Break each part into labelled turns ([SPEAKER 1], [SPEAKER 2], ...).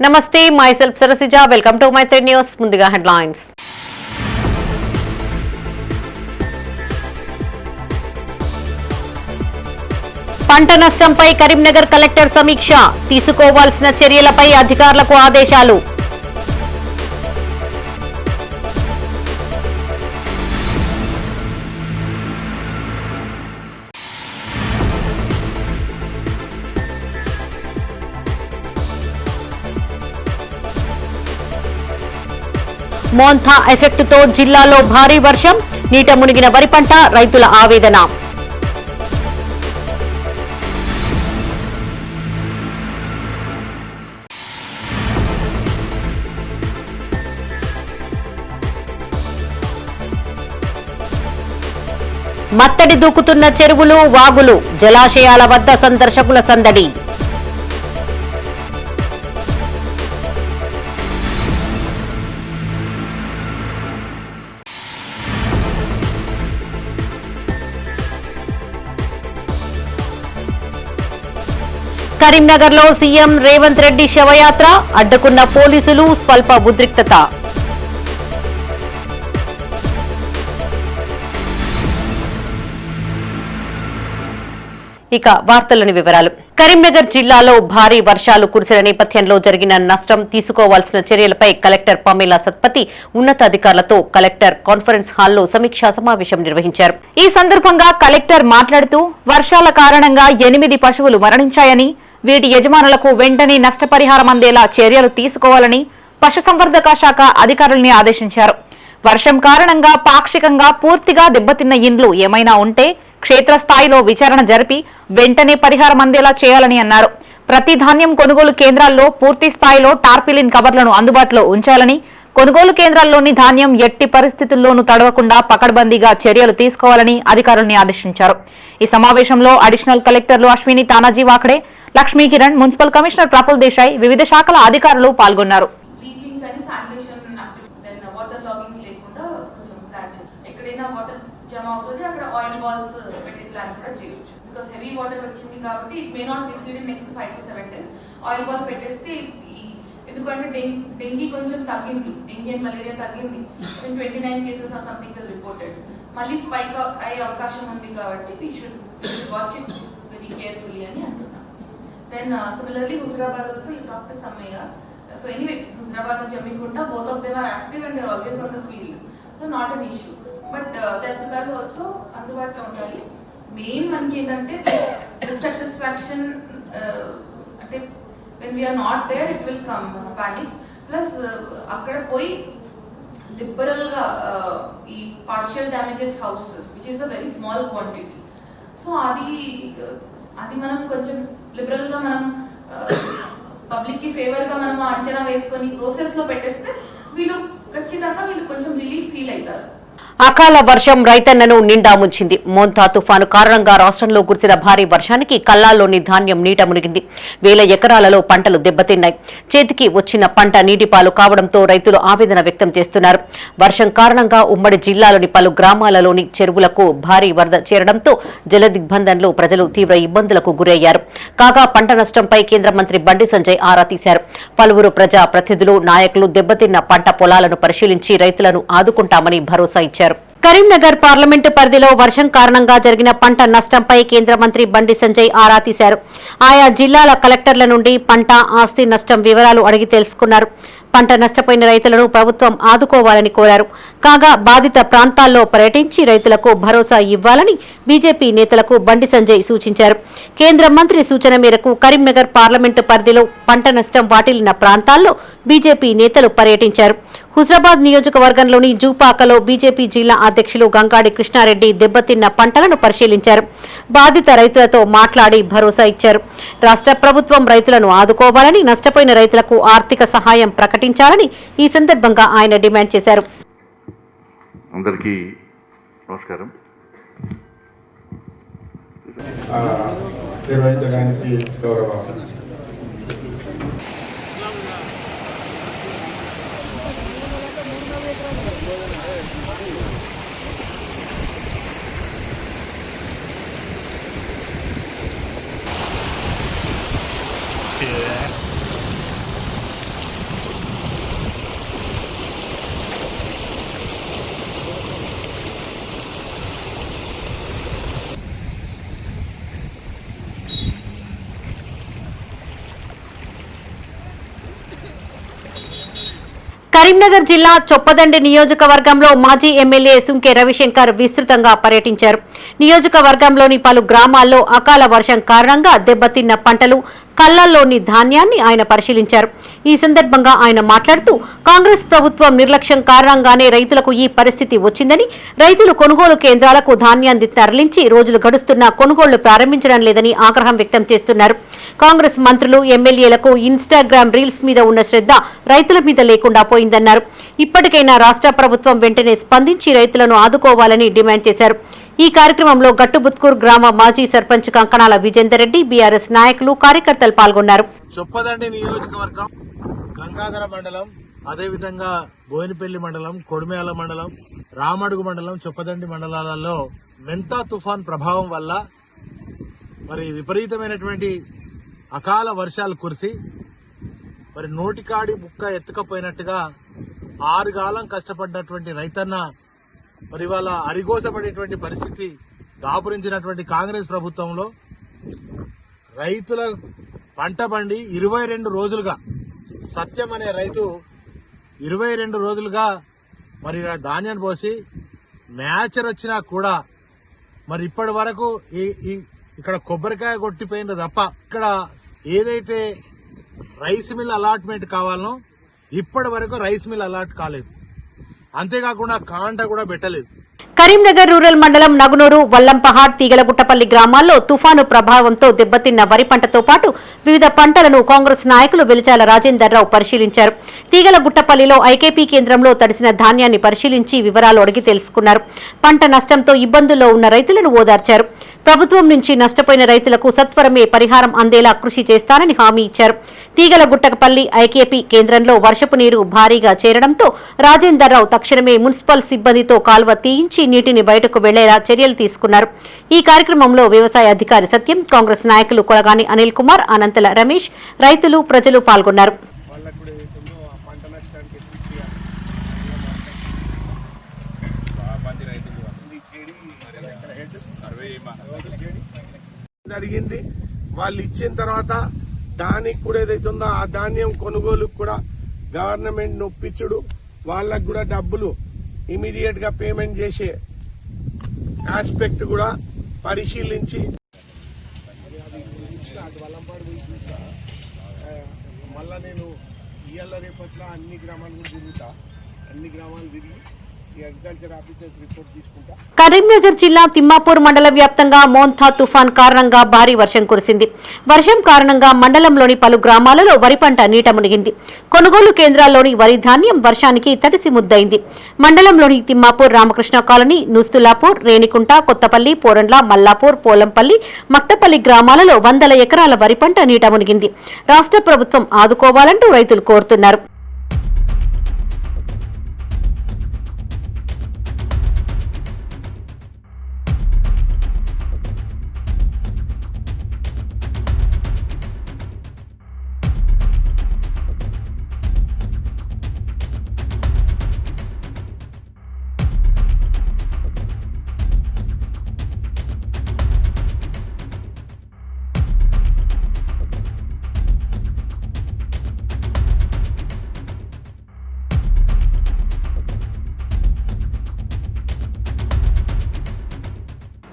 [SPEAKER 1] నమస్తే, myself Sarasija. Welcome to my 3 News. ముందుగా headlines. పంట నష్టంపై కరీంనగర్ కలెక్టర్ సమీక్ష, తీసుకోవాల్సిన చర్యలపై అధికారులకు ఆదేశాలు. మోంథా ఎఫెక్టుతో జిల్లాలో భారీ వర్షం, నీట మునిగిన వరి పంట, రైతుల ఆవేదన. మత్తడి దూకుతున్న చెరువులు, వాగులు, జలాశయాల వద్ద సందర్శకుల సందడి. కరీంనగర్ లో సీఎం రేవంత్ రెడ్డి శవయాత్ర, అడ్డుకున్న పోలీసులు, స్వల్ప ఉద్రిక్తత. ఇక వార్తల్లోని వివరాలు. కరీంనగర్ జిల్లాలో భారీ వర్షాలు కురిసిన నేపథ్యంలో జరిగిన నష్టం, తీసుకోవాల్సిన చర్యలపై కలెక్టర్ పమేలా సత్పతి ఉన్నతాధికారులతో కలెక్టర్ కాన్ఫరెన్స్ హాల్లో సమీక్షా సమావేశం నిర్వహించారు.
[SPEAKER 2] ఈ సందర్భంగా కలెక్టర్ మాట్లాడుతూ వర్షాల కారణంగా 8 పశువులు మరణించాయని, వీటి యజమానులకు వెంటనే నష్టపరిహారం అందేలా చర్యలు తీసుకోవాలని పశుసంవర్ధక శాఖ అధికారుల్ని ఆదేశించారు. వర్షం కారణంగా పాక్షికంగా పూర్తిగా దెబ్బతిన్న ఇండ్లు ఏమైనా ఉంటే క్షేత్రస్థాయిలో విచారణ జరిపి వెంటనే పరిహారం అందేలా చేయాలని అన్నారు. ప్రతి ధాన్యం కొనుగోలు కేంద్రాల్లో పూర్తి స్థాయిలో టార్పిలిన్ కవర్లను అందుబాటులో ఉంచాలని, కొనుగోలు కేంద్రాల్లోని ధాన్యం ఎట్టి పరిస్థితుల్లోనూ తడవకుండా పకడ్బందీగా చర్యలు తీసుకోవాలని అధికారుల్ని ఆదేశించారు. ఈ సమావేశంలో అడిషనల్ కలెక్టర్లు అశ్విని తానాజీ వాకడే, లక్ష్మీ కిరణ్, మున్సిపల్ కమిషనర్ ప్రఫుల్ దేశాయ్, వివిధ శాఖల అధికారులు పాల్గొన్నారు.
[SPEAKER 3] హెవీ వాటర్ వచ్చింది కాబట్టి it may not రిసీడ్ in next 5 to 7 days. Oil ball పెట్టేస్తే ఎందుకంటే డెంగీ కొంచెం తగ్గింది, డెంగీ అండ్ మలేరియా తగ్గింది. 29 కేసెస్ ఆర్ సంథింగ్ రిపోర్టెడ్. మళ్ళీ స్పైక్ అయ్యే అవకాశం ఉంది కాబట్టి we should watch it very carefully అని అంటున్నాను. Then similarly Huzurabad also you talk to Sammaiah. So anyway Huzurabad Jammikunta both of them are active and they are always on the field. So not an issue. But tahsildar also అందుబాటులో ఉండాలి. Main మనకి ఏంటంటే dissatisfaction, అంటే when we are not there it will come panic. Plus అక్కడ పోయి లిబరల్గా ఈ partial damages houses which is a very small quantity. So అది మనం కొంచెం లిబరల్గా మనం పబ్లిక్కి ఫేవర్గా మనం అంచనా వేసుకొని ప్రాసెస్లో పెట్టేస్తే వీళ్ళు ఖచ్చితంగా కొంచెం రిలీఫ్ ఫీల్ అవుతారు.
[SPEAKER 1] అకాల వర్షం రైతన్నను నిండా ముంచింది. మోంథా తుఫాను కారణంగా రాష్ట్రంలో కురిసిన భారీ వర్షానికి కల్లాల్లోని ధాన్యం నీట మునిగింది. వేల ఎకరాలలో పంటలు దెబ్బతిన్నాయి. చేతికి వచ్చిన పంట నీటిపాలు కావడంతో రైతులు ఆవేదన వ్యక్తం చేస్తున్నారు. వర్షం కారణంగా ఉమ్మడి జిల్లాలోని పలు గ్రామాలలోని చెరువులకు భారీ వరద చేరడంతో జలదిగ్బంధంలో ప్రజలు తీవ్ర ఇబ్బందులకు గురయ్యారు. కాగా పంట నష్టంపై కేంద్ర మంత్రి బండి సంజయ్ ఆరా తీశారు. పలువురు ప్రజా ప్రతినిధులు, నాయకులు దెబ్బతిన్న పంట పొలాలను పరిశీలించి రైతులను ఆదుకుంటామని భరోసా ఇచ్చారు. కరీంనగర్ పార్లమెంటు పరిధిలో వర్షం కారణంగా జరిగిన పంట నష్టంపై కేంద్ర మంత్రి బండి సంజయ్ ఆరా తీశారు. ఆయా జిల్లాల కలెక్టర్ల నుండి పంట, ఆస్తి నష్టం వివరాలు అడిగి తెలుసుకున్నారు. పంట నష్టపోయిన రైతులను ప్రభుత్వం ఆదుకోవాలని కోరారు. కాగా బాధిత ప్రాంతాల్లో పర్యటించి రైతులకు భరోసా ఇవ్వాలని బీజేపీ నేతలకు బండి సంజయ్ సూచించారు. కేంద్ర మంత్రి సూచన మేరకు కరీంనగర్ పార్లమెంటు పరిధిలో పంట నష్టం వాటిల్లిన ప్రాంతాల్లో బీజేపీ నేతలు పర్యటించారు. హుజరాబాద్ నియోజకవర్గంలోని జూపాకలో బీజేపీ జిల్లా అధ్యక్షులు గంగాడి కృష్ణారెడ్డి దెబ్బతిన్న పంటలను పరిశీలించారు. బాధిత రైతులతో మాట్లాడి భరోసా ఇచ్చారు. రాష్ట్ర ప్రభుత్వం రైతులను ఆదుకోవాలని, నష్టపోయిన రైతులకు ఆర్థిక సహాయం ప్రకటించాలని ఈ సందర్భంగా ఆయన డిమాండ్ చేశారు.
[SPEAKER 4] అందరికీ నమస్కారం. నిర్వహించడానికి గౌరవ
[SPEAKER 1] కరీంనగర్ జిల్లా చొప్పదండి నియోజకవర్గంలో మాజీ ఎమ్మెల్యే సుంకె రవిశంకర్ విస్తృతంగా పర్యటించారు. నియోజకవర్గంలోని పలు గ్రామాల్లో అకాల వర్షం కారణంగా దెబ్బతిన్న పంటలు, కళ్లల్లోని ధాన్యాన్ని ఆయన పరిశీలించారు. ఈ సందర్భంగా ఆయన మాట్లాడుతూ కాంగ్రెస్ ప్రభుత్వం నిర్లక్ష్యం కారణంగానే రైతులకు ఈ పరిస్థితి వచ్చిందని, రైతులు కొనుగోలు కేంద్రాలకు ధాన్యాన్ని తరలించి రోజులు గడుస్తున్నా కొనుగోళ్లు ప్రారంభించడం లేదని ఆగ్రహం వ్యక్తం చేస్తున్నారు. కాంగ్రెస్ మంత్రులు, ఎమ్మెల్యేలకు ఇన్స్టాగ్రామ్ రీల్స్ మీద ఉన్న శ్రద్ధ రైతుల మీద లేకుండా పోయిందన్నారు. ఇప్పటికైనా రాష్ట్ర ప్రభుత్వం వెంటనే స్పందించి రైతులను ఆదుకోవాలని డిమాండ్ చేశారు. ఈ కార్యక్రమంలో గట్టుబుత్కూర్ గ్రామ మాజీ సర్పంచ్ కంకణాల విజేందర్ రెడ్డి, బీఆర్ఎస్ నాయకులు, కార్యకర్తలు పాల్గొన్నారు.
[SPEAKER 5] చొప్పదండి నియోజకవర్గం, గంగాధర మండలం, అదేవిధంగా బోయినపల్లి మండలం, కొడిమేల మండలం, రామడుగు మండలం, చొప్పదండి మండలాలలో మెంతా తుఫాన్ ప్రభావం వల్ల మరి విపరీతమైనటువంటి అకాల వర్షాలు కురిసి మరి నోటికాడి ముక్క ఎత్తుకపోయినట్టుగా 6 కాలం కష్టపడ్డటువంటి రైతన్న మరి వాళ్ళ అరిగోసపడేటువంటి పరిస్థితి దాపురించినటువంటి కాంగ్రెస్ ప్రభుత్వంలో రైతుల పంట బండి 22 రోజులుగా, సత్యం అనే రైతు 22 రోజులుగా మరి ధాన్యాన్ని పోసి మ్యాచర్ వచ్చినా కూడా మరి ఇప్పటి వరకు ఇక్కడ కొబ్బరికాయ కొట్టిపోయింది తప్ప ఇక్కడ ఏదైతే రైస్ మిల్ అలాట్మెంట్ కావాలనో ఇప్పటి వరకు రైస్ మిల్ అలాట్ కాలేదు. అంతేకాకుండా కాంట కూడా పెట్టలేదు.
[SPEAKER 1] కరీంనగర్ రూరల్ మండలం నగునూరు, వల్లంపహాడ్, తీగలగుట్టపల్లి గ్రామాల్లో తుఫాను ప్రభావంతో దెబ్బతిన్న వరి పంటతో పాటు వివిధ పంటలను కాంగ్రెస్ నాయకులు వెలిచాల రాజేందర్ రావు పరిశీలించారు. తీగలగుట్టపల్లిలో ఐకేపీ కేంద్రంలో తడిసిన ధాన్యాన్ని పరిశీలించి వివరాలు అడిగి తెలుసుకున్నారు. పంట నష్టంతో ఇబ్బందుల్లో ఉన్న రైతులను ఓదార్చారు. ప్రభుత్వం నుంచి నష్టపోయిన రైతులకు సత్వరమే పరిహారం అందేలా కృషి చేస్తానని హామీ ఇచ్చారు. తీగలగుట్టపల్లి ఐకేపీ కేంద్రంలో వర్షపు నీరు భారీగా చేరడంతో రాజేందర్ రావు తక్షణమే మున్సిపల్ సిబ్బందితో కాల్వ తీయించి నీటిని బయటకు వెళ్లేలా చర్యలు తీసుకున్నారు. ఈ కార్యక్రమంలో వ్యవసాయ అధికారి సత్యం, కాంగ్రెస్ నాయకులు కొలగాని అనిల్ కుమార్, అనంతల రమేష్, రైతులు, ప్రజలు పాల్గొన్నారు.
[SPEAKER 5] జరిగింది. వాళ్ళు ఇచ్చిన తర్వాత దానికి కూడా ఏదైతుందో ఆ ధాన్యం కొనుగోలుకు కూడా గవర్నమెంట్ నొప్పించుడు, వాళ్ళకు కూడా డబ్బులు ఇమీడియట్ గా పేమెంట్ చేసే ఆస్పెక్ట్ కూడా పరిశీలించి మళ్ళా నేను ఇవాళ రేపట్ల అన్ని గ్రామాలు కూడా తిరుగుతా, అన్ని గ్రామాలు తిరిగి అగ్రికల్చర్ ఆఫీసర్స్ రిపోర్ట్ తీసుకుంటా.
[SPEAKER 1] కరీంనగర్ జిల్లా తిమ్మాపూర్ మండలం వ్యాప్తంగా మోంతా తుఫాన్ కారణంగా భారీ వర్షం కురిసింది. వర్షం కారణంగా మండలంలోని పలు గ్రామాలలో వరి పంట నీట మునిగింది. కొనుగోలు కేంద్రాల్లోని వరి ధాన్యం వర్షానికి తడిసి ముద్దయింది. మండలంలోని తిమ్మాపూర్, రామకృష్ణ కాలనీ, నుస్తులాపూర్, రేణికుంట, కొత్తపల్లి, పోరండ్ల, మల్లాపూర్, పోలంపల్లి, మక్తపల్లి గ్రామాలలో 100 ఎకరాల వరి పంట నీట మునిగింది. రాష్ట్ర ప్రభుత్వం ఆదుకోవాలంటూ రైతులు కోరుతున్నారు.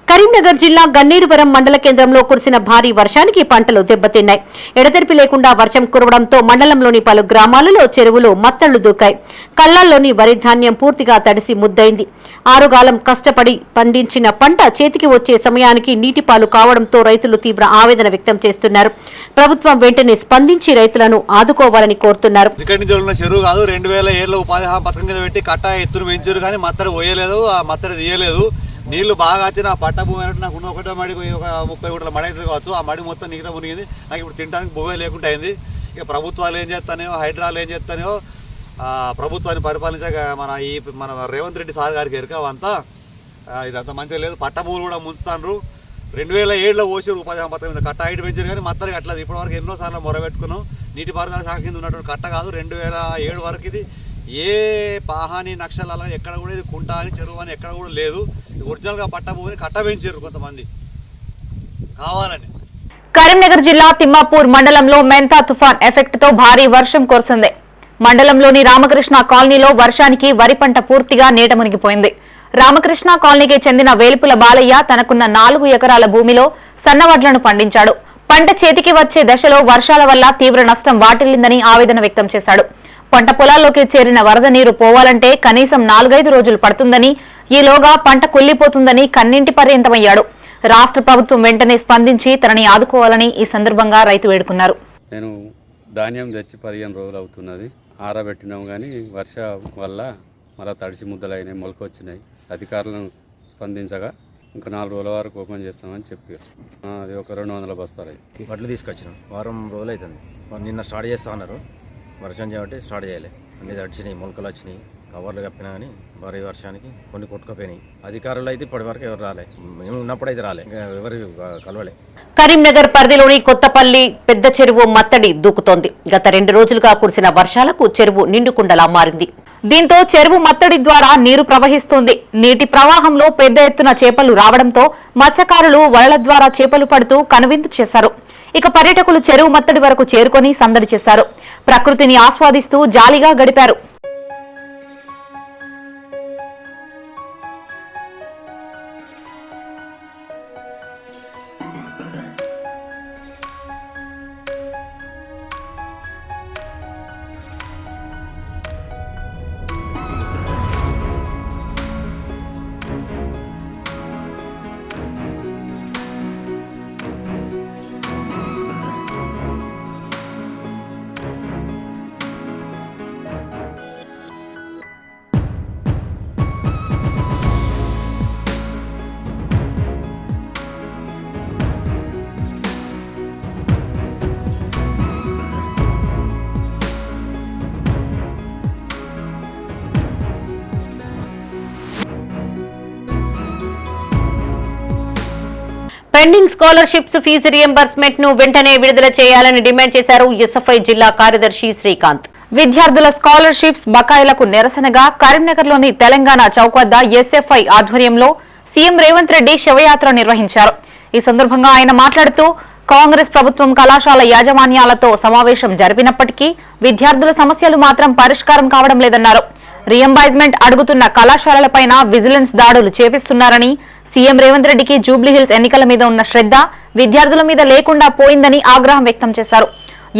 [SPEAKER 1] కరీంనగర్ జిల్లా గన్నేరువరం మండల కేంద్రంలో కురిసిన భారీ వర్షానికి పంటలు దెబ్బతిన్నాయి. ఎడతెరిపి లేకుండా వర్షం కురవడంతో మండలంలోని పలు గ్రామాలలో చెరువులు మత్తళ్లు దూకాయి. కళ్లాల్లోని వరి ధాన్యం పూర్తిగా తడిసి ముద్దయింది. 6 కాలం కష్టపడి పండించిన పంట చేతికి వచ్చే సమయానికి నీటిపాలు కావడంతో రైతులు తీవ్ర ఆవేదన వ్యక్తం చేస్తున్నారు. ప్రభుత్వం వెంటనే స్పందించి రైతులను ఆదుకోవాలని కోరుతున్నారు.
[SPEAKER 6] చెరువు కాదు, 2007 ఉపాధి హామీ పథకం కింద పెట్టి కట్ట ఎత్తును పెంచారు, కానీ మత్తడి పోయలేదు, ఆ మత్తడి తీయలేదు. నీళ్లు బాగా వచ్చి నా పట్ట భూమి అయినట్టు నాకు ఒకటో మడి ఒక 30 గుంటల మడి అవుతుంది కావచ్చు. ఆ మడి మొత్తం నీట మునిగింది. నాకు ఇప్పుడు తినడానికి భూమే లేకుండా అయింది. ఇక ప్రభుత్వాలు ఏం చేస్తానో, హైడ్రాలు ఏం చేస్తానో, ప్రభుత్వాన్ని పరిపాలించక మన రేవంత్ రెడ్డి సార్ గారికి ఎరకవంతా ఇదంతా మంచిగా లేదు. పట్ట భూములు కూడా ముంచుతాండ్రు. 2007లో పోసారు ఉపాధి హామీ పథకం మీద కట్ట హైట్ పెంచారు, కానీ మత్తడి కట్టలేదు. ఇప్పటివరకు ఎన్నోసార్లు మొరబెట్టుకున్నాం. నీటిపారుదల శాఖ కింద ఉన్నటువంటి కట్ట కాదు. 2007 వరకు ఇది ఏ పాహాని నక్షలాల ఎక్కడ కూడా ఇది కుంట అని, చెరువు అని ఎక్కడ కూడా లేదు. ఒరిజినల్గా పట్ట భూమిని కట్ట పెంచారు కొంతమంది కావాలని.
[SPEAKER 2] కరీంనగర్ జిల్లా తిమ్మాపూర్ మండలంలో మెంతా తుఫాన్ ఎఫెక్ట్ తో భారీ వర్షం కురిసింది. మండలంలోని రామకృష్ణ కాలనీలో వర్షానికి వరి పంట పూర్తిగా నీట మునిగిపోయింది. రామకృష్ణ కాలనీకి చెందిన వేలుపుల బాలయ్య తనకున్న 4 ఎకరాల భూమిలో సన్నవడ్లను పండించాడు. పంట చేతికి వచ్చే దశలో వర్షాల వల్ల తీవ్ర నష్టం వాటిల్లిందని ఆవేదన వ్యక్తం చేశాడు. పంట పొలాల్లోకి చేరిన వరద నీరు పోవాలంటే కనీసం 4-5 రోజులు పడుతుందని, ఈలోగా పంట కుళ్లిపోతుందని కన్నింటి పర్యంతమయ్యాడు. రాష్ట్ర ప్రభుత్వం వెంటనే స్పందించి తనని ఆదుకోవాలని ఈ సందర్భంగా రైతు వేడుకున్నారు.
[SPEAKER 7] నేను ధాన్యం తెచ్చి 15 రోజులు అవుతున్నది. ఆరబెట్టినాం కానీ వర్ష వల్ల మళ్ళీ తడిసి ముద్దలైనాయి, మొలకొచ్చినాయి. అధికారులను స్పందించగా ఇంకా 4 రోజుల వరకు ఓపెన్ చేస్తామని చెప్పారు. అది ఒక 200 బస్తాలు అయింది.
[SPEAKER 8] వడ్లు తీసుకొచ్చినాం, వారం రోజులు అవుతుంది. నిన్న స్టార్ట్ చేస్తా అన్నారు, వర్షం చేయబట్టి స్టార్ట్ చేయాలి. అన్ని తడిచినాయి, మొలకలు వచ్చినాయి, కవర్లు కప్పినా కానీ భారీ వర్షానికి కొన్ని కొట్టుకుపోయినాయి. అధికారులు అయితే ఇప్పటి వరకు ఎవరు రాలే, మేము ఉన్నప్పుడు అయితే రాలే, ఇంకా ఎవరు కలవలే.
[SPEAKER 1] కరీంనగర్ పరిధిలోని కొత్తపల్లి పెద్ద చెరువు మత్తడి దూకుతోంది. గత 2 రోజులుగా కురిసిన వర్షాలకు చెరువు నిండుకుండలా మారింది.
[SPEAKER 2] దీంతో చెరువు మత్తడి ద్వారా నీరు ప్రవహిస్తోంది. నీటి ప్రవాహంలో పెద్ద ఎత్తున చేపలు రావడంతో మత్స్యకారులు వలల ద్వారా చేపలు పడుతూ కనువిందు చేశారు. ఇక పర్యాటకులు చెరువు మత్తడి వరకు చేరుకొని సందడి చేశారు. ప్రకృతిని ఆస్వాదిస్తూ జాలీగా గడిపారు.
[SPEAKER 1] పెండింగ్ స్కాలర్షిప్స్ ఫీజు రియంబర్స్మెంట్ ను వెంటనే విడుదల చేయాలని డిమాండ్ చేశారు ఎస్ఎఫ్ఐ జిల్లా కార్యదర్శి శ్రీకాంత్.
[SPEAKER 2] విద్యార్థుల స్కాలర్షిప్స్ బకాయిలకు నిరసనగా కరీంనగర్లోని తెలంగాణ చౌక్ వద్ద ఎస్ఎఫ్ఐ ఆధ్వర్యంలో సీఎం రేవంత్ రెడ్డి శవయాత్ర నిర్వహించారు. ఈ సందర్భంగా ఆయన మాట్లాడుతూ కాంగ్రెస్ ప్రభుత్వం కళాశాల యాజమాన్యాలతో సమావేశం జరిపినప్పటికీ విద్యార్థుల సమస్యలు మాత్రం పరిష్కారం కావడం లేదన్నారు. రియంబర్స్మెంట్ అడుగుతున్న కళాశాలలపైన విజిలెన్స్ దాడులు చేపిస్తున్నారని, సీఎం రేవంత్ రెడ్డికి జూబ్లీహిల్స్ ఎన్నికల మీద ఉన్న శ్రద్ధ విద్యార్థుల మీద లేకుండా పోయిందని ఆగ్రహం వ్యక్తం చేశారు.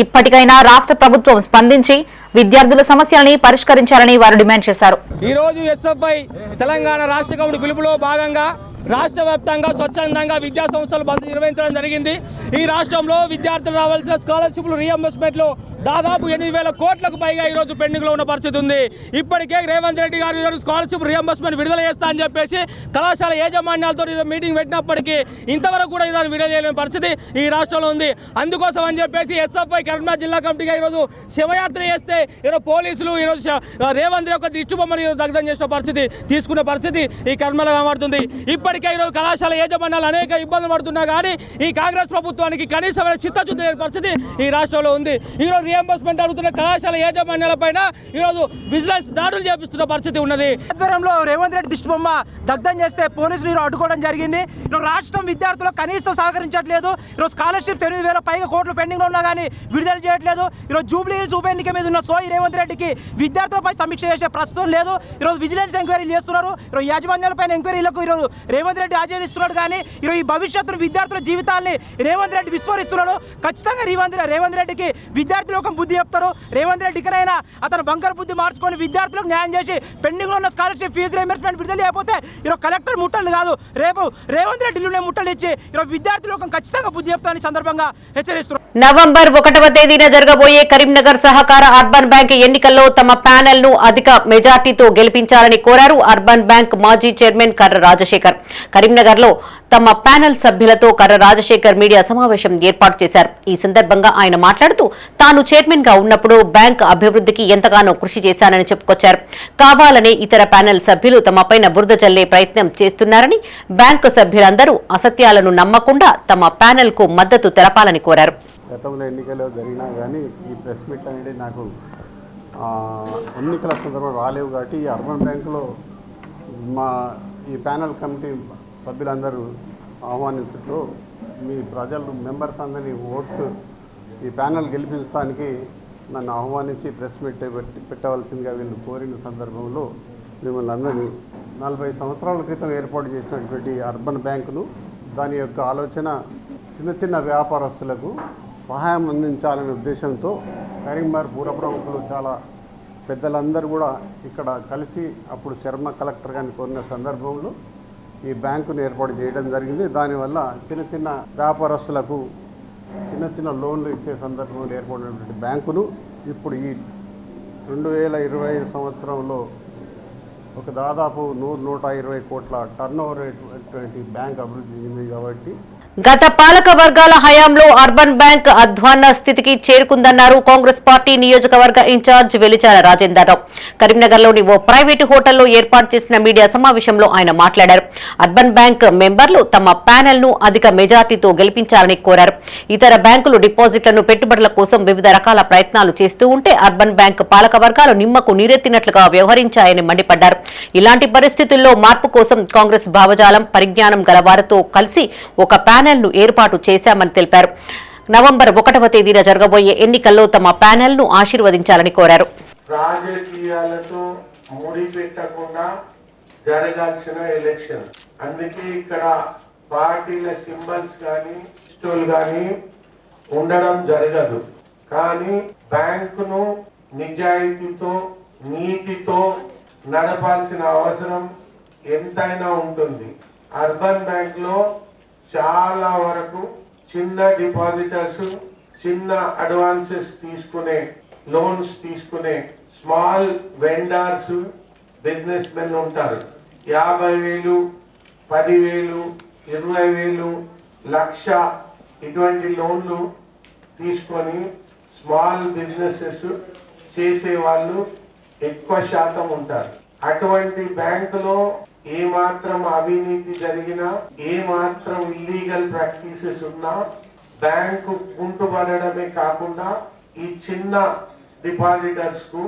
[SPEAKER 2] ఇప్పటికైనా రాష్ట్ర ప్రభుత్వం స్పందించి విద్యార్థుల సమస్యలని పరిష్కరించాలని వారు డిమాండ్ చేశారు.
[SPEAKER 9] ఈ రోజు ఎస్ఎఫ్ఐ తెలంగాణ రాష్ట్ర కమిటీ పిలుపులో భాగంగా రాష్ట్ర వ్యాప్తంగా స్వచ్ఛందంగా విద్యా సంస్థలు బంద్ నిర్వహించడం జరిగింది. ఈ రాష్ట్రంలో విద్యార్థులు రావాల్సిన స్కాలర్షిప్లు రియంబర్స్మెంట్లు దాదాపు 8,000 కోట్లకు పైగా ఈరోజు పెండింగ్లో ఉన్న పరిస్థితి ఉంది. ఇప్పటికే రేవంత్ రెడ్డి గారు ఈరోజు స్కాలర్షిప్ రియంబర్స్మెంట్ విడుదల చేస్తా అని చెప్పేసి కళాశాల యాజమాన్యాలతో మీటింగ్ పెట్టినప్పటికీ ఇంతవరకు కూడా ఇదాన్ని విడుదల చేయలేని పరిస్థితి ఈ రాష్ట్రంలో ఉంది. అందుకోసం అని చెప్పేసి ఎస్ఎఫ్ఐ కరీంనగర్ జిల్లా కమిటీగా ఈరోజు శివయాత్ర చేస్తే ఈరోజు పోలీసులు ఈరోజు రేవంత్ యొక్క దిష్టి బొమ్మను దగ్ధం చేసిన పరిస్థితి తీసుకునే పరిస్థితి ఈ కర్మలో కనబడుతుంది. ఇప్పటికే ఈరోజు కళాశాల యాజమాన్యాలు అనేక ఇబ్బందులు పడుతున్నా కానీ ఈ కాంగ్రెస్ ప్రభుత్వానికి కనీసమైన చిత్తశుద్ధి లేని పరిస్థితి ఈ రాష్ట్రంలో ఉంది. ఈరోజు రియంబర్స్మెంట్ అడుగుతున్న కళాశాల యాజమాన్యాలపైన ఈరోజు విజిలెన్స్ దాడులు చేపిస్తున్న పరిస్థితి ఉన్నది.
[SPEAKER 10] ఆధ్వర్యంలో రేవంత్ రెడ్డి దిష్టి బొమ్మ దగ్ధం చేస్తే పోలీసులు ఈరోజు అడ్డుకోవడం జరిగింది. ఈరోజు రాష్ట్రం విద్యార్థులకు కనీసం సహకరించట్లేదు. ఈరోజు స్కాలర్షిప్ 8,000 పైగా కోట్లు పెండింగ్ ఉన్నా కానీ విడుదల చేయట్లేదు. ఈరోజు జూబ్లీహిల్స్ ఉప ఎన్నిక మీద ఉన్న సోయి రేవంత్ రెడ్డికి విద్యార్థులపై సమీక్ష చేసే ప్రస్తుతం లేదు. ఈరోజు విజిలెన్స్ ఎంక్వైరీలు చేస్తున్నారు. ఈరోజు యాజమాన్యాలపైన ఎంక్వైరీలకు ఈరోజు రేవంత్ రెడ్డి ఆచరిస్తున్నాడు. కానీ ఈరోజు ఈ భవిష్యత్తులో విద్యార్థుల జీవితాన్ని రేవంత్ రెడ్డి విస్మరిస్తున్నాడు. ఖచ్చితంగా రేవంత్ రెడ్డికి విద్యార్థులు ఒక బుద్ధి చెప్తారు. రేవంత్ రెడ్డికైనా అతను బంకర్ బుద్ధి మార్చుకొని విద్యార్థులకు న్యాయం చేసి పెండింగ్ లో ఉన్న స్కాలర్షిప్ ఫీజు రియంబర్స్మెంట్ విడుదల చేయకపోతే ఈరోజు కలెక్టర్ ముట్టలు కాదు, రేపు రేవంత్ రెడ్డిలోనే ముట్టలు ఇచ్చి ఈరోజు విద్యార్థులకు ఖచ్చితంగా బుద్ధి చెప్తారని సందర్భంగా హెచ్చరిస్తున్నారు.
[SPEAKER 1] నవంబర్ 1వ తేదీన జరగబోయే కరీంనగర్ సహకార అర్బన్ బ్యాంక్ ఎన్నికల్లో తమ ప్యానెల్ ను అధిక మెజార్టీతో గెలిపించాలని కోరారు అర్బన్ బ్యాంక్ మాజీ చైర్మన్ కర్ర రాజశేఖర్. కరీంనగర్ లో తమ ప్యానెల్ సభ్యులతో కర్ర రాజశేఖర్ మీడియా సమావేశం ఏర్పాటు చేశారు. ఈ సందర్భంగా ఆయన మాట్లాడుతూ తాను చైర్మన్ గా ఉన్నప్పుడు బ్యాంక్ అభివృద్ధికి ఎంతగానో కృషి చేశానని చెప్పుకొచ్చారు. కావాలనే ఇతర ప్యానెల్ సభ్యులు తమపైన బురద జల్లే ప్రయత్నం చేస్తున్నారని, బ్యాంకు సభ్యులందరూ అసత్యాలను నమ్మకుండా తమ ప్యానెల్ కు మద్దతు తెలపాలని కోరారు.
[SPEAKER 11] గతంలో ఎన్నికలు జరిగినా కానీ ఈ ప్రెస్ మీట్లు అనేది నాకు ఎన్నికల సందర్భంలో రాలేవు కాబట్టి ఈ అర్బన్ బ్యాంకులో ఈ ప్యానెల్ కమిటీ సభ్యులందరూ ఆహ్వానించడంతో మీ ప్రజలు మెంబర్స్ అందరినీ ఓట్లు ఈ ప్యానెల్ గెలిపించడానికి నన్ను ఆహ్వానించి ప్రెస్ మీట్ పెట్టవలసిందిగా వీళ్ళు కోరిన సందర్భంలో మిమ్మల్ని అందరినీ 40 సంవత్సరాల క్రితం ఏర్పాటు చేసినటువంటి అర్బన్ బ్యాంకును దాని యొక్క ఆలోచన చిన్న చిన్న వ్యాపారస్తులకు సహాయం అందించాలనే ఉద్దేశంతో కరీంనగర్ పూర్వ ప్రముఖులు చాలా పెద్దలందరూ కూడా ఇక్కడ కలిసి అప్పుడు శర్మ కలెక్టర్ గారిని కోరిన సందర్భంలో ఈ బ్యాంకును ఏర్పాటు చేయడం జరిగింది. దానివల్ల చిన్న చిన్న వ్యాపారస్తులకు చిన్న చిన్న లోన్లు ఇచ్చే సందర్భంలో ఏర్పడినటువంటి బ్యాంకును ఇప్పుడు ఈ 2025 సంవత్సరంలో ఒక దాదాపు 100-120 కోట్ల టర్న్ ఓవర్ అయ్యేటువంటి బ్యాంక్ అభివృద్ధి చెందింది. కాబట్టి
[SPEAKER 1] గత పాలక వర్గాల హయాంలో అర్బన్ బ్యాంక్ అధ్వాన్న స్థితికి చేరుకుందన్నారు కాంగ్రెస్ పార్టీ నియోజకవర్గ ఇన్ఛార్జ్ వెలిచాల రాజేందర్ రావు. కరీంనగర్లోని ఓ ప్రైవేటు హోటల్లో ఏర్పాటు చేసిన మీడియా సమావేశంలో ఆయన మాట్లాడారు. అర్బన్ బ్యాంక్ మెంబర్లు తమ ప్యానెల్ ను అధిక మెజార్టీతో గెలిపించాలని కోరారు. ఇతర బ్యాంకులు డిపాజిట్లను పెట్టుబడుల కోసం వివిధ రకాల ప్రయత్నాలు చేస్తూ ఉంటే అర్బన్ బ్యాంక్ పాలక వర్గాలు నిమ్మకు నీరెత్తినట్లుగా వ్యవహరించాయని మండిపడ్డారు. ఇలాంటి పరిస్థితుల్లో మార్పు కోసం కాంగ్రెస్ భావజాలం పరిజ్ఞానం గలవారితో కలిసి ఒక ప్యానెల్ ను ఏర్పాటు చేశామని తెలిపారు. నవంబర్ 1వ తేదీన జరగబోయే ఎన్నికల్లో తమ ప్యానెల్ ను ఆశీర్వదించాలని కోరారు.
[SPEAKER 5] రాజకీయాలతో ముడిపెట్టకుండా జరగాల్సిన ఎలక్షన్, అందుకే ఇక్కడ పార్టీల సింబల్స్ కానీ ఉండడం జరగదు. కానీ బ్యాంకును నిజాయితీతో నీతితో నడపాల్సిన అవసరం ఎంతైనా ఉంటుంది. అర్బన్ బ్యాంక్ లో చాలా వరకు చిన్న డిపాజిటర్స్, చిన్న అడ్వాన్సెస్ తీసుకునే, లోన్స్ తీసుకునే స్మాల్ వెండర్స్, బిజినెస్ మెన్ ఉంటారు. 50,000, 10,000, 20,000, లక్ష ఇటువంటి లోన్లు తీసుకొని స్మాల్ బిజినెసెస్ చేసే వాళ్ళు ఎక్కువ శాతం ఉంటారు. అటువంటి బ్యాంకులో ఏ మాత్రం అవినీతి జరిగినా, ఏ మాత్రం ఇల్లీగల్ ప్రాక్టీసెస్ ఉన్నా బ్యాంకు కుంటుపడమే కాకుండా ఈ చిన్న డిపాజిటర్స్ కు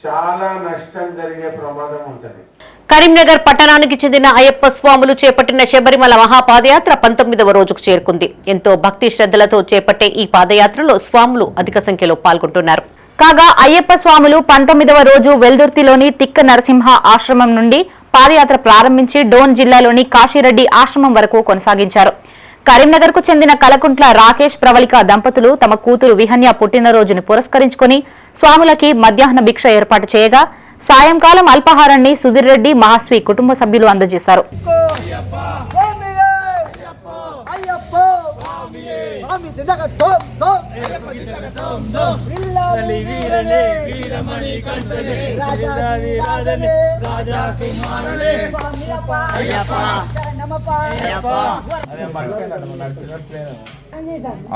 [SPEAKER 5] చాలా నష్టం జరిగే ప్రమాదం ఉంటుంది.
[SPEAKER 1] కరీంనగర్ పట్టణానికి చెందిన అయ్యప్ప స్వాములు చేపట్టిన శబరిమల మహాపాదయాత్ర 19వ రోజుకు చేరుకుంది. ఎంతో భక్తి శ్రద్ధలతో చేపట్టే ఈ పాదయాత్రలో స్వాములు అధిక సంఖ్యలో పాల్గొంటున్నారు.
[SPEAKER 2] కాగా అయ్యప్ప స్వాములు 19వ రోజు వెల్దుర్తిలోని తిక్క నరసింహ ఆశ్రమం నుండి పాదయాత్ర ప్రారంభించి డోన్ జిల్లాలోని కాశీరెడ్డి ఆశ్రమం వరకు కొనసాగించారు. కరీంనగర్ కు చెందిన కలకుంట్ల రాకేష్ ప్రవళిక దంపతులు తమ కూతురు విహన్య పుట్టినరోజును పురస్కరించుకుని స్వాములకి మధ్యాహ్న భిక్ష ఏర్పాటు చేయగా సాయంకాలం అల్పాహారాన్ని సుధీర్ రెడ్డి మహాస్వి కుటుంబ సభ్యులు అందజేశారు.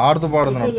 [SPEAKER 12] ఆడుతూ పాడుతున్నాడు.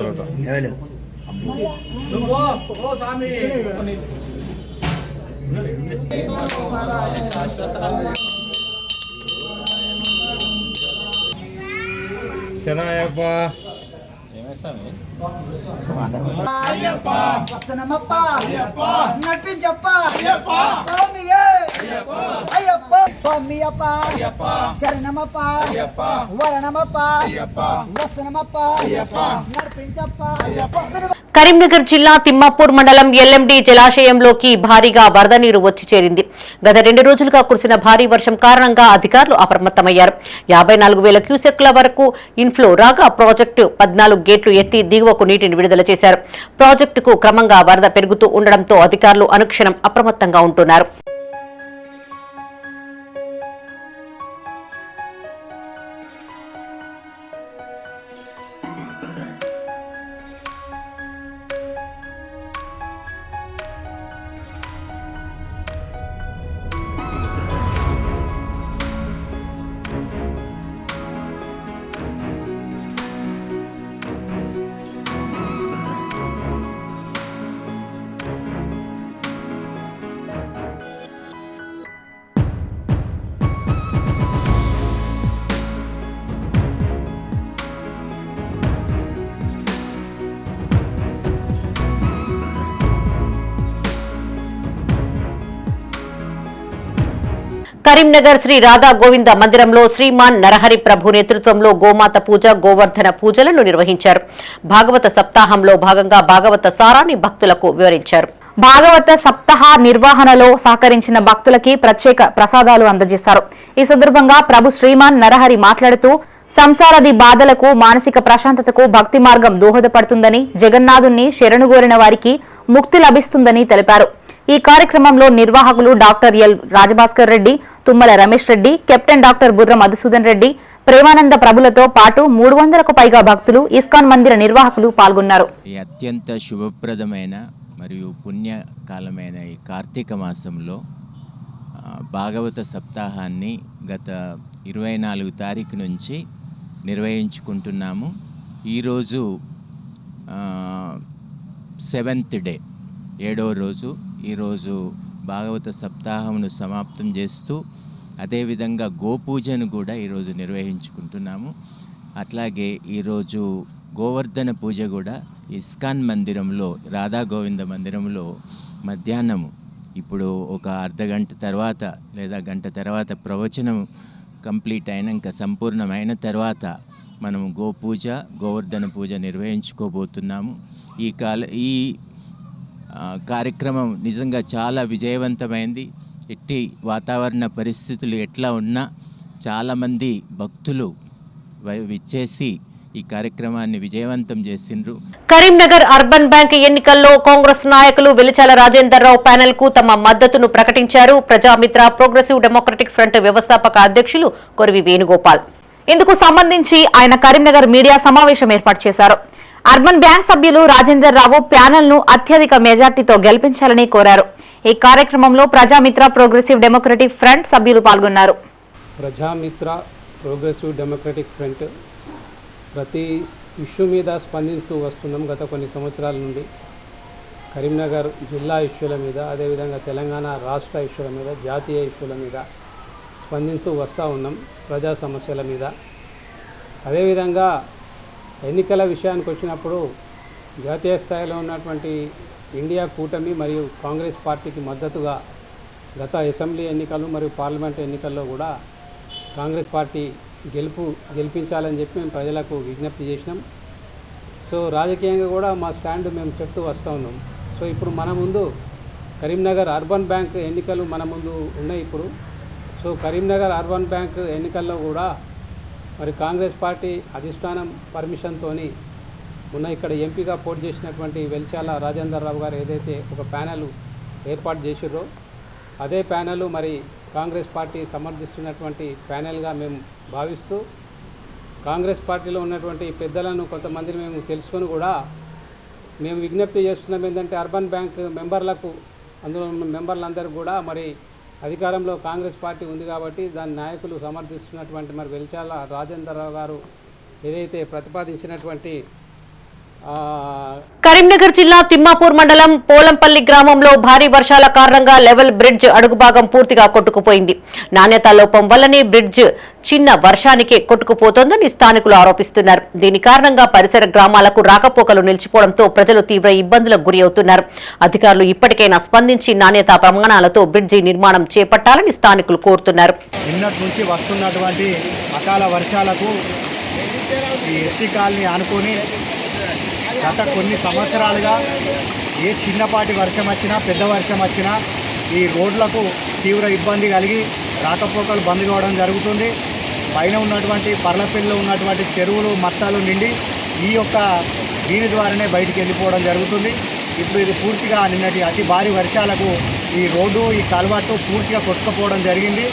[SPEAKER 1] కరీంనగర్ జిల్లా తిమ్మాపూర్ మండలం ఎల్ఎండి జలాశయంలోకి భారీగా వరద నీరు వచ్చి చేరింది. గత 2 రోజులుగా కురిసిన భారీ వర్షం కారణంగా అధికారులు అప్రమత్తమయ్యారు. 54,000 క్యూసెక్ల వరకు ఇన్ఫ్లో రాగా ప్రాజెక్టు 14 గేట్లు ఎత్తి దిగువకు నీటిని విడుదల చేశారు. ప్రాజెక్టుకు క్రమంగా వరద పెరుగుతూ ఉండడంతో అధికారులు అనుక్షణం అప్రమత్తంగా ఉంటున్నారు. కరీంనగర్ శ్రీ రాధా గోవింద మందిరంలో శ్రీమాన్ నరహరి ప్రభు నేతృత్వంలో గోమాత పూజ గోవర్ధన పూజలను నిర్వహించారు. భాగవత సప్తాహంలో భాగంగా భాగవత సారాన్ని భక్తులకు వివరించారు.
[SPEAKER 2] భాగవత సప్తాహ నిర్వహణలో సహకరించిన భక్తులకి ప్రత్యేక ప్రసాదాలు అందజేశారు. ఈ సందర్భంగా ప్రభు శ్రీమాన్ నరహరి మాట్లాడుతూ సంసారాది బాధలకు మానసిక ప్రశాంతతకు భక్తి మార్గం దోహదపడుతుందని, జగన్నాథుణ్ణి శరణుగోరిన వారికి ముక్తి లభిస్తుందని తెలిపారు. ఈ కార్యక్రమంలో నిర్వాహకులు doctor L Rajabhaskar Reddy, Tummala Ramesh Reddy, captain doctor బుర్ర మధుసూదన్ రెడ్డి, ప్రేమానంద ప్రభులతో పాటు 300కు పైగా భక్తులు, ఇస్కాన్ మందిర నిర్వాహకులు పాల్గొన్నారు.
[SPEAKER 12] ఈ అత్యంత శుభప్రదమైన మరియు పుణ్యకాలమైన ఈ కార్తీక మాసంలో భాగవత సప్తాహాన్ని గత 24 తారీఖు నుంచి నిర్వహించుకుంటున్నాము. ఈరోజు 7th డే, 7వ రోజు. ఈరోజు భాగవత సప్తాహమును సమాప్తం చేస్తూ అదేవిధంగా గోపూజను కూడా ఈరోజు నిర్వహించుకుంటున్నాము. అట్లాగే ఈరోజు గోవర్ధన పూజ కూడా ఇస్కాన్ మందిరంలో, రాధా గోవింద మందిరంలో మధ్యాహ్నము ఇప్పుడు ఒక అర్ధగంట తర్వాత లేదా గంట తర్వాత ప్రవచనం కంప్లీట్ అయినాక, సంపూర్ణమైన తర్వాత మనము గోపూజ గోవర్ధన పూజ నిర్వహించుకోబోతున్నాము. ఈ కార్యక్రమం నిజంగా చాలా విజయవంతమైంది. ఎట్టి వాతావరణ పరిస్థితులు ఎట్లా ఉన్నా చాలామంది భక్తులు విచ్చేసి ఈ కార్యక్రమాన్ని విజయవంతం చేసిండ్రు.
[SPEAKER 1] కరీంనగర్ అర్బన్ బ్యాంక్ ఎన్నికల్లో కాంగ్రెస్ నాయకులు వెలిచాల రాజేందర్ రావు ప్యానెల్ కు తమ మద్దతును ప్రకటించారు. ప్రజామిత్ర ప్రోగ్రెసివ్ డెమోక్రటిక్ ఫ్రంట్ వ్యవస్థాపక అధ్యక్షులు కొరివి వేణుగోపాల్.
[SPEAKER 2] ఇందుకు సంబంధించి ఆయన కరీంనగర్ మీడియా సమావేశం ఏర్పాటు చేశారు. అర్బన్ బ్యాంక్ సభ్యులు రాజేందర్ రావు ప్యానెల్ ను అత్యధిక మెజార్టీతో గెలిపించాలని కోరారు. ఈ కార్యక్రమంలో ప్రజామిత్ర ప్రోగ్రెసివ్ డెమోక్రటిక్ ఫ్రంట్ సభ్యులు పాల్గొన్నారు.
[SPEAKER 13] ప్రజామిత్ర ప్రోగ్రెసివ్ డెమోక్రటిక్ ఫ్రంట్ ప్రతి ఇష్యూ మీద స్పందిస్తూ వస్తున్నాం. గత కొన్ని సంవత్సరాల నుండి కరీంనగర్ జిల్లా ఇష్యూల మీద, అదేవిధంగా తెలంగాణ రాష్ట్ర ఇష్యూల మీద, జాతీయ ఇష్యూల మీద స్పందిస్తూ వస్తూ ఉన్నాం. ప్రజా సమస్యల మీద. అదేవిధంగా ఎన్నికల విషయానికి వచ్చినప్పుడు జాతీయ స్థాయిలో ఉన్నటువంటి ఇండియా కూటమి మరియు కాంగ్రెస్ పార్టీకి మద్దతుగా గత అసెంబ్లీ ఎన్నికలు మరియు పార్లమెంట్ ఎన్నికల్లో కూడా కాంగ్రెస్ పార్టీ గెలిపించాలని చెప్పి మేము ప్రజలకు విజ్ఞప్తి చేసినాం. సో రాజకీయంగా కూడా మా స్టాండ్ మేము చెప్తూ వస్తూ ఉన్నాం. సో ఇప్పుడు మన ముందు కరీంనగర్ అర్బన్ బ్యాంక్ ఎన్నికలు మన ముందు ఉన్నాయి ఇప్పుడు. సో కరీంనగర్ అర్బన్ బ్యాంక్ ఎన్నికల్లో కూడా మరి కాంగ్రెస్ పార్టీ అధిష్టానం పర్మిషన్తో మొన్న ఇక్కడ ఎంపీగా పోటీ చేసినటువంటి వెలిచాల రాజేందర్ రావు గారు ఏదైతే ఒక ప్యానెల్ ఏర్పాటు చేసిర్రో అదే ప్యానెల్ మరి కాంగ్రెస్ పార్టీ సమర్థిస్తున్నటువంటి ప్యానెల్గా మేము భావిస్తూ కాంగ్రెస్ పార్టీలో ఉన్నటువంటి పెద్దలను కొంతమందిని మేము తెలుసుకొని కూడా మేము విజ్ఞప్తి చేస్తున్నాం ఏంటంటే అర్బన్ బ్యాంక్ మెంబర్లకు, అందులో ఉన్న మెంబర్లందరూ కూడా మరి అధికారంలో కాంగ్రెస్ పార్టీ ఉంది కాబట్టి దాని నాయకులు సమర్థిస్తున్నటువంటి మరి వెలిచాల రాజేందర్ రావు గారు ఏదైతే ప్రతిపాదించినటువంటి
[SPEAKER 1] కరీంనగర్ జిల్లా తిమ్మాపూర్ మండలం పోలంపల్లి గ్రామంలో భారీ వర్షాల కారణంగా లెవెల్ బ్రిడ్జ్ అడుగుభాగం పూర్తిగా కొట్టుకుపోయింది. నాణ్యతా లోపం వల్లనే బ్రిడ్జ్ చిన్న వర్షానికే కొట్టుకుపోతోందని స్థానికులు ఆరోపిస్తున్నారు. దీని కారణంగా పరిసర గ్రామాలకు రాకపోకలు నిలిచిపోవడంతో ప్రజలు తీవ్ర ఇబ్బందులకు గురి అవుతున్నారు. అధికారులు ఇప్పటికైనా స్పందించి నాణ్యతా ప్రమాణాలతో బ్రిడ్జి నిర్మాణం చేపట్టాలని స్థానికులు కోరుతున్నారు.
[SPEAKER 14] నిన్నటి నుంచి వస్తున్నటువంటి అకాల వర్షాలకు ఈ ఎస్సీ కాలనీ ఆనుకొని గత కొన్ని సంవత్సరాలుగా ఏ చిన్నపాటి వర్షం వచ్చినా, పెద్ద వర్షం వచ్చినా ఈ రోడ్లకు తీవ్ర ఇబ్బంది కలిగి రాకపోకలు బంద్ కావడం జరుగుతుంది. పైన ఉన్నటువంటి పర్లపల్లిలో ఉన్నటువంటి చెరువులు మత్తాలు నిండి దీని ద్వారానే బయటికి వెళ్ళిపోవడం జరుగుతుంది. ఇప్పుడు ఇది పూర్తిగా నిన్నటి అతి భారీ వర్షాలకు ఈ రోడ్డు, ఈ కల్వర్టు పూర్తిగా కొట్టుకుపోవడం జరిగింది.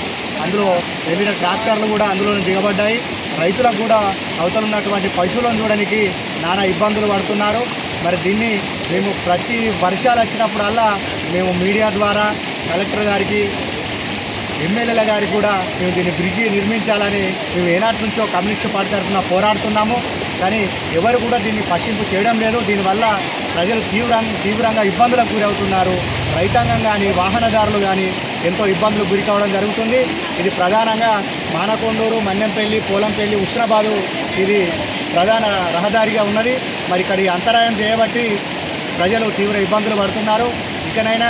[SPEAKER 14] అందులో వెళ్ళిన ట్రాక్టర్లు కూడా అందులో దిగబడ్డాయి. రైతులకు కూడా అవతల ఉన్నటువంటి పశువులను చూడడానికి నానా ఇబ్బందులు పడుతున్నారు. మరి దీన్ని మేము ప్రతి వర్షాలు వచ్చినప్పుడల్లా మేము మీడియా ద్వారా కలెక్టర్ గారికి, ఎమ్మెల్యేల గారికి కూడా మేము దీన్ని బ్రిడ్జి నిర్మించాలని మేము ఏనాటి నుంచో కమ్యూనిస్టు పార్టీ తరఫున పోరాడుతున్నాము. కానీ ఎవరు కూడా దీన్ని పట్టింపు చేయడం లేదు. దీనివల్ల ప్రజలు తీవ్రంగా ఇబ్బందులకు గురవుతున్నారు. రైతాంగం కానీ, వాహనదారులు కానీ ఎంతో ఇబ్బందులకు గురి కావడం జరుగుతుంది. ఇది ప్రధానంగా మానకొండూరు, మన్నెంపల్లి, పోలంపల్లి, ఉస్నాబాదు ఇది ప్రధాన రహదారిగా ఉన్నది. మరి ఇక్కడ అంతరాయం చేయబట్టి ప్రజలు తీవ్ర ఇబ్బందులు పడుతున్నారు. ఇకనైనా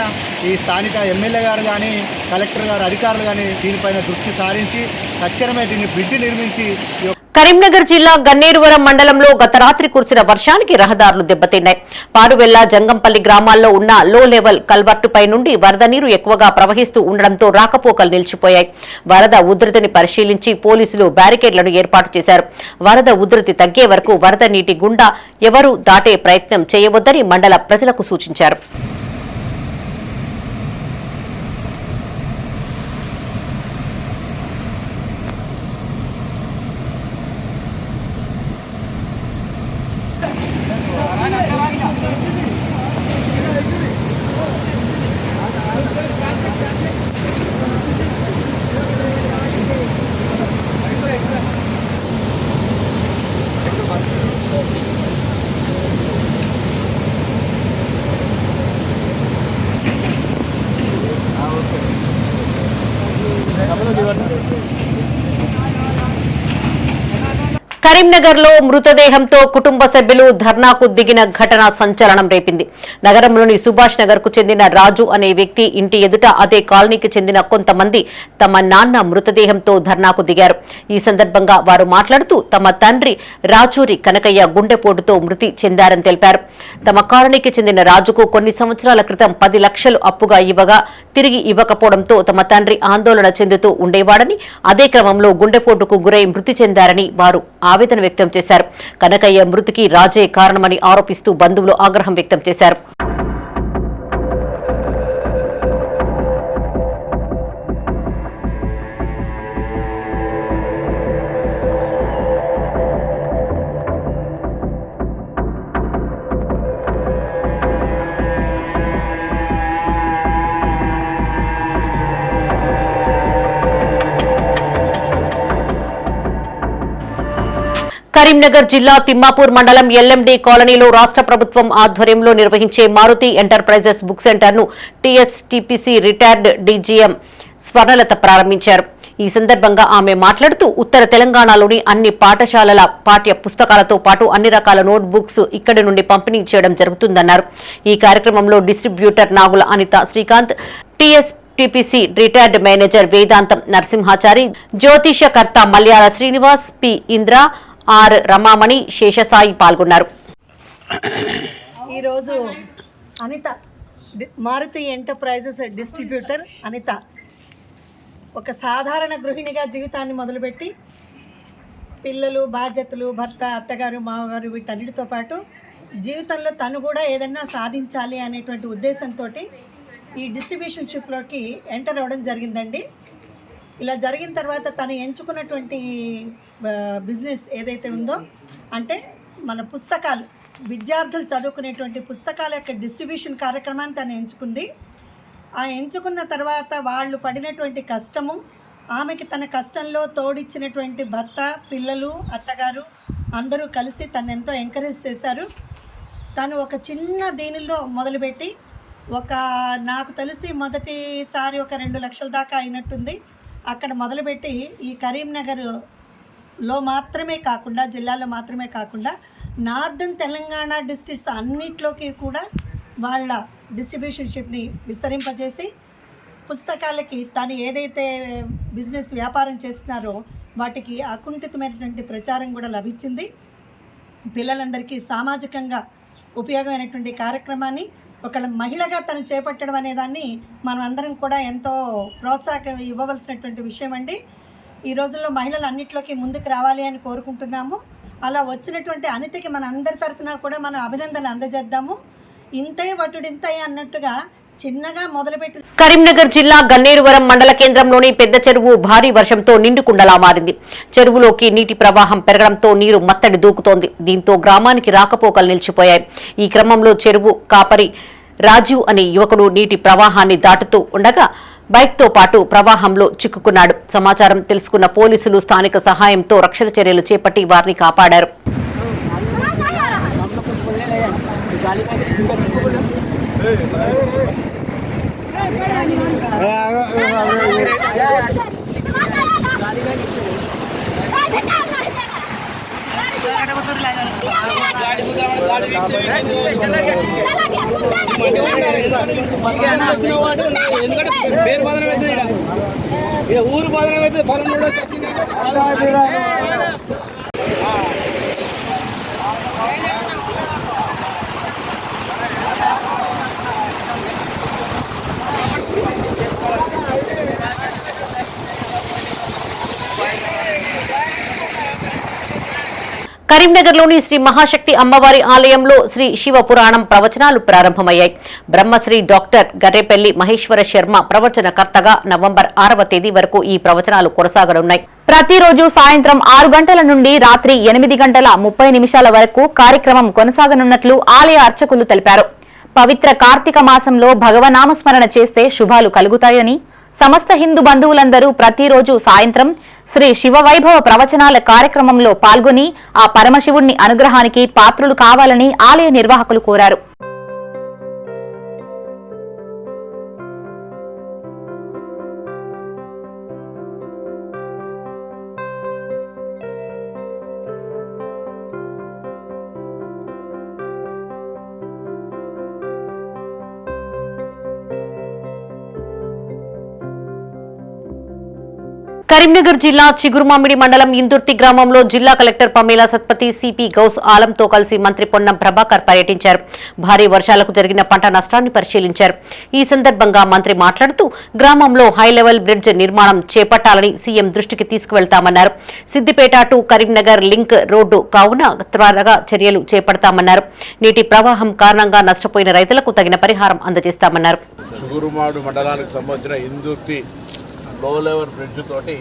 [SPEAKER 14] ఈ స్థానిక ఎమ్మెల్యే గారు కానీ, కలెక్టర్ గారు అధికారులు కానీ దీనిపైన దృష్టి సారించి తక్షణమే దీన్ని బ్రిడ్జి నిర్మించి
[SPEAKER 1] కరీంనగర్ జిల్లా గన్నేరువరం మండలంలో గత రాత్రి కురిసిన వర్షానికి రహదారులు దెబ్బతిన్నాయి. పారువెల్ల జంగంపల్లి గ్రామాల్లో ఉన్న లో లెవెల్ కల్వర్టుపై నుండి వరద నీరు ఎక్కువగా ప్రవహిస్తూ ఉండడంతో రాకపోకలు నిలిచిపోయాయి. వరద ఉధృతిని పరిశీలించి పోలీసులు బ్యారికేడ్లను ఏర్పాటు చేశారు. వరద ఉధృతి తగ్గే వరకు వరద నీటి గుండా ఎవరూ దాటే ప్రయత్నం చేయవద్దని మండల ప్రజలకు సూచించారు. కరీంనగర్ లో మృతదేహంతో కుటుంబ సభ్యులు ధర్నాకు దిగిన ఘటన సంచలనం రేపింది. నగరంలోని సుభాష్ నగర్ కు చెందిన రాజు అనే వ్యక్తి ఇంటి ఎదుట అదే కాలనీకి చెందిన కొంతమంది తమ నాన్న మృతదేహంతో ధర్నాకు దిగారు. ఈ సందర్భంగా వారు మాట్లాడుతూ తమ తండ్రి రాచూరి కనకయ్య గుండెపోటుతో మృతి చెందారని తెలిపారు. తమ కాలనీకి చెందిన రాజుకు కొన్ని సంవత్సరాల క్రితం 10 లక్షలు అప్పుగా ఇవ్వగా తిరిగి ఇవ్వకపోవడంతో తమ తండ్రి ఆందోళన చెందుతూ ఉండేవాడని, అదే క్రమంలో గుండెపోటుకు గురై మృతి చెందారని వారు ఆవేదన వ్యక్తం చేశారు. కనకయ్య మృతికి రాజే కారణమని ఆరోపిస్తూ బంధువులు ఆగ్రహం వ్యక్తం చేశారు. కరీంనగర్ జిల్లా తిమ్మాపూర్ మండలం ఎల్ఎండి కాలనీలో రాష్ట్ర ప్రభుత్వం ఆధ్వర్యంలో నిర్వహించే మారుతి ఎంటర్ప్రైజెస్ బుక్ సెంటర్ ను టీఎస్టీపీసీ రిటైర్డ్ డీజీఎం స్వర్ణలత ప్రారంభించారు. ఈ సందర్భంగా ఆమె మాట్లాడుతూ ఉత్తర తెలంగాణలోని అన్ని పాఠశాలల పాఠ్య పుస్తకాలతో పాటు అన్ని రకాల నోట్ బుక్స్ ఇక్కడి నుండి పంపిణీ చేయడం జరుగుతుందన్నారు. ఈ కార్యక్రమంలో distributor Nagula Anitha Srikanth, TPC retired manager Vedantam Narasimhachari, జ్యోతిషకర్త మల్యాల శ్రీనివాస్, పి ఇంద్ర, ఆర్ రమామణి, శేషసాయి పాల్గొన్నారు.
[SPEAKER 15] ఈరోజు అనిత మారుతి ఎంటర్ప్రైజెస్ డిస్ట్రిబ్యూటర్ అనిత ఒక సాధారణ గృహిణిగా జీవితాన్ని మొదలుపెట్టి పిల్లలు, బాధ్యతలు, భర్త, అత్తగారు, మామగారు వీటన్నిటితో పాటు జీవితంలో తను కూడా ఏదన్నా సాధించాలి అనేటువంటి ఉద్దేశంతో ఈ డిస్ట్రిబ్యూషన్షిప్లోకి ఎంటర్ అవ్వడం జరిగిందండి. ఇలా జరిగిన తర్వాత తను ఎంచుకున్నటువంటి బిజినెస్ ఏదైతే ఉందో అంటే మన పుస్తకాలు, విద్యార్థులు చదువుకునేటువంటి పుస్తకాల యొక్క డిస్ట్రిబ్యూషన్ కార్యక్రమాన్ని తను ఎంచుకుంది. ఆ ఎంచుకున్న తర్వాత వాళ్ళు పడినటువంటి కష్టము, ఆమెకి తన కష్టంలో తోడిచ్చినటువంటి భర్త, పిల్లలు, అత్తగారు అందరూ కలిసి తను ఎంతో ఎంకరేజ్ చేశారు. తను ఒక చిన్న దీనిలో మొదలుపెట్టి నాకు తెలిసి మొదటిసారి ఒక 2 లక్షల దాకా అయినట్టుంది. అక్కడ మొదలుపెట్టి ఈ కరీంనగర్లో మాత్రమే కాకుండా, జిల్లాలో మాత్రమే కాకుండా నార్దర్న్ తెలంగాణ డిస్ట్రిక్ట్స్ అన్నిట్లోకి కూడా వాళ్ళ డిస్ట్రిబ్యూషన్షిప్ని విస్తరింపజేసి పుస్తకాలకి తను ఏదైతే బిజినెస్ వ్యాపారం చేస్తున్నారో వాటికి అకుంఠితమైనటువంటి ప్రచారం కూడా లభించింది. పిల్లలందరికీ సామాజికంగా ఉపయోగమైనటువంటి కార్యక్రమాన్ని ఒక మహిళగా తను చేపట్టడం అనేదాన్ని మనం అందరం కూడా ఎంతో ప్రోత్సాహం ఇవ్వవలసినటువంటి విషయం అండి. ఈ రోజుల్లో మహిళలు అన్నిట్లోకి ముందుకు రావాలి అని కోరుకుంటున్నాము. అలా వచ్చినటువంటి అనితకి మన అందరి తరఫున కూడా మన అభినందనలు అందజేద్దాము. ఇంతే వటుడింతే అన్నట్టుగా చిన్నగా మొదలుపెట్టి
[SPEAKER 1] కరీంనగర్ జిల్లా గన్నేరువరం మండల కేంద్రంలోని పెద్ద చెరువు భారీ వర్షంతో నిండుకుండలా మారింది. చెరువులోకి నీటి ప్రవాహం పెరగడంతో నీరు మత్తడి దూకుతోంది. దీంతో గ్రామానికి రాకపోకలు నిలిచిపోయాయి. ఈ క్రమంలో చెరువు కాపరి రాజీవ్ అనే యువకుడు నీటి ప్రవాహాన్ని దాటుతూ ఉండగా బైక్తో పాటు ప్రవాహంలో చిక్కుకున్నాడు. సమాచారం తెలుసుకున్న పోలీసులు స్థానిక సహాయంతో రక్షణ చర్యలు చేపట్టి వారిని కాపాడారు.
[SPEAKER 9] పేరు బదనం అవుతుంది, ఊరు బదనం అవుతుంది, పొలం కూడా
[SPEAKER 1] కరీంనగర్లోని శ్రీ మహాశక్తి అమ్మవారి ఆలయంలో శ్రీ శివ పురాణం ప్రవచనాలు ప్రారంభమయ్యాయి. బ్రహ్మశ్రీ డాక్టర్ గర్రెపల్లి మహేశ్వర శర్మ ప్రవచనకర్తగా నవంబర్ 6వ తేదీ వరకు ఈ ప్రవచనాలు కొనసాగనున్నాయి.
[SPEAKER 2] ప్రతిరోజు సాయంత్రం 6 గంటల నుండి రాత్రి 8 గంటల 30 నిమిషాల వరకు కార్యక్రమం కొనసాగనున్నట్లు ఆలయ అర్చకులు తెలిపారు. పవిత్ర కార్తీక మాసంలో భగవనామస్మరణ చేస్తే శుభాలు కలుగుతాయని, సమస్త హిందూ బంధువులందరూ ప్రతిరోజు సాయంత్రం శ్రీ శివవైభవ ప్రవచనాల కార్యక్రమంలో పాల్గొని ఆ పరమశివుణ్ణి అనుగ్రహానికి పాత్రులు కావాలని ఆలయ నిర్వాహకులు కోరారు.
[SPEAKER 1] కరీంనగర్ జిల్లా చిగురుమామిడి మండలం ఇందుర్తి గ్రామంలో జిల్లా collector Pamela Satpathy, CP Ghouse ఆలంతో కలిసి మంత్రి పొన్నం ప్రభాకర్ పర్యటించారు. భారీ వర్షాలకు జరిగిన పంట నష్టాన్ని పరిశీలించారు. ఈ సందర్భంగా మంత్రి మాట్లాడుతూ గ్రామంలో హైలెవెల్ బ్రిడ్జ్ నిర్మాణం చేపట్టాలని సీఎం దృష్టికి తీసుకువెళ్తామన్నారు. Siddipet to Karimnagar link road కావున త్వరగా చర్యలు చేపడతామన్నారు. నీటి ప్రవాహం కారణంగా నష్టపోయిన రైతులకు తగిన పరిహారం అందజేస్తామన్నారు.
[SPEAKER 5] చిగురుమామిడి మండలానికి సంబంధించిన ఇందుర్తి లో లెవెల్ బ్రిడ్జ్ తోటి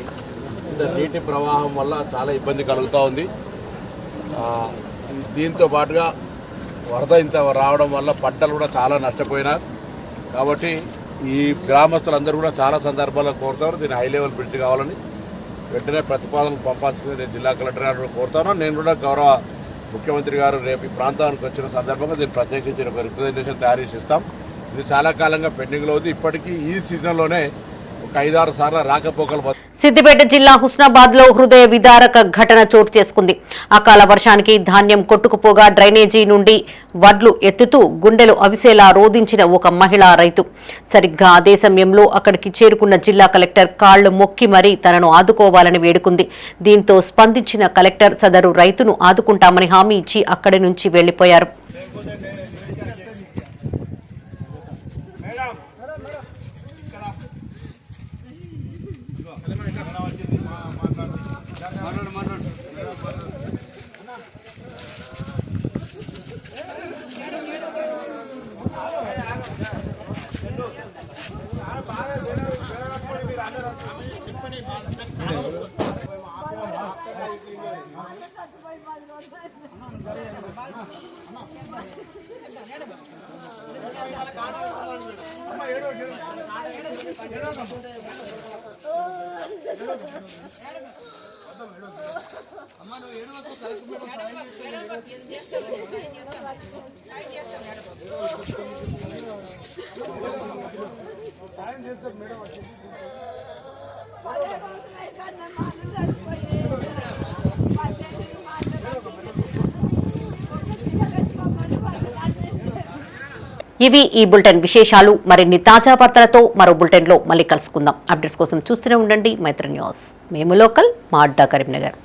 [SPEAKER 5] నీటి ప్రవాహం వల్ల చాలా ఇబ్బంది కలుగుతూ ఉంది. దీంతో పాటుగా వరద ఇంత రావడం వల్ల పంటలు కూడా చాలా నష్టపోయినారు. కాబట్టి ఈ గ్రామస్తులందరూ కూడా చాలా సందర్భాల్లో కోరుతారు దీన్ని హై లెవెల్ బ్రిడ్జ్ కావాలని. వెంటనే ప్రతిపాదనలు పంపాల్సింది నేను జిల్లా కలెక్టర్ గారు కూడా కోరుతాను. నేను కూడా గౌరవ ముఖ్యమంత్రి గారు రేపు ఈ ప్రాంతానికి వచ్చిన సందర్భంగా దీన్ని ప్రత్యేకించి ఒక రిప్రజెంటేషన్ తయారు చేసి ఇస్తాం. ఇది చాలా కాలంగా పెండింగ్లో ఉంది. ఇప్పటికీ ఈ సీజన్లోనే 5-6 సార్లు రాకపోకలు.
[SPEAKER 1] సిద్దిపేట జిల్లా హుస్నాబాద్ లో హృదయ విదారక ఘటన చోటు చేసుకుంది. అకాల వర్షానికి ధాన్యం కొట్టుకుపోగా డ్రైనేజీ నుండి వడ్లు ఎత్తుతూ గుండెలు అవిసేలా రోధించిన ఒక మహిళా రైతు. సరిగ్గా అదే సమయంలో అక్కడికి చేరుకున్న జిల్లా కలెక్టర్ కాళ్లు మొక్కి మరీ తనను ఆదుకోవాలని వేడుకుంది. దీంతో స్పందించిన కలెక్టర్ సదరు రైతును ఆదుకుంటామని హామీ ఇచ్చి అక్కడి నుంచి వెళ్లిపోయారు. ఇవి ఈ బులెటిన్ విశేషాలు. మరిన్ని తాజా వార్తలతో మరో బులెటిన్ లో మళ్ళీ కలుసుకుందాం. అప్డేట్స్ కోసం చూస్తూనే ఉండండి మైత్రి న్యూస్. మేము లోకల్, మా అడ్డా కరీంనగర్.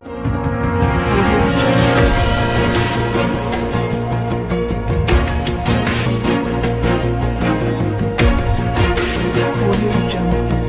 [SPEAKER 16] Audio Jungle.